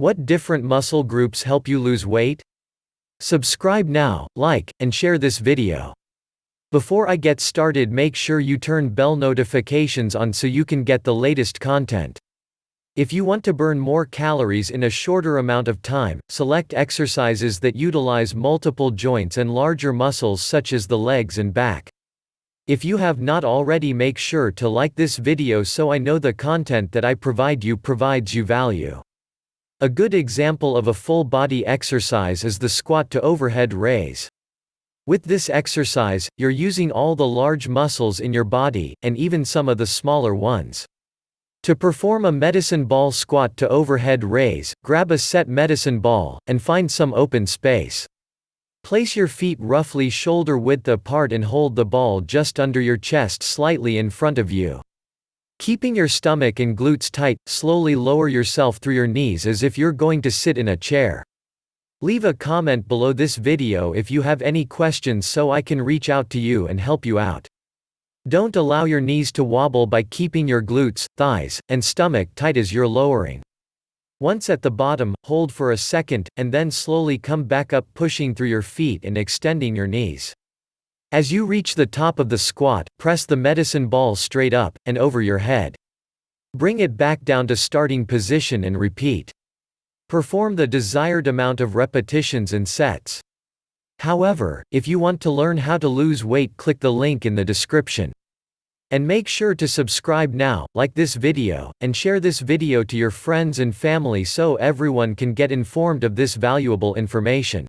What different muscle groups help you lose weight? Subscribe now, like, and share this video. Before I get started, make sure you turn bell notifications on so you can get the latest content. If you want to burn more calories in a shorter amount of time, select exercises that utilize multiple joints and larger muscles such as the legs and back. If you have not already, make sure to like this video so I know the content that I provide you provides you value. A good example of a full body exercise is the squat to overhead raise. With this exercise, you're using all the large muscles in your body, and even some of the smaller ones. To perform a medicine ball squat to overhead raise, grab a set medicine ball, and find some open space. Place your feet roughly shoulder width apart and hold the ball just under your chest slightly in front of you. Keeping your stomach and glutes tight, slowly lower yourself through your knees as if you're going to sit in a chair. Leave a comment below this video if you have any questions so I can reach out to you and help you out. Don't allow your knees to wobble by keeping your glutes, thighs, and stomach tight as you're lowering. Once at the bottom, hold for a second, and then slowly come back up, pushing through your feet and extending your knees. As you reach the top of the squat, press the medicine ball straight up, and over your head. Bring it back down to starting position and repeat. Perform the desired amount of repetitions and sets. However, if you want to learn how to lose weight, click the link in the description. And make sure to subscribe now, like this video, and share this video to your friends and family so everyone can get informed of this valuable information.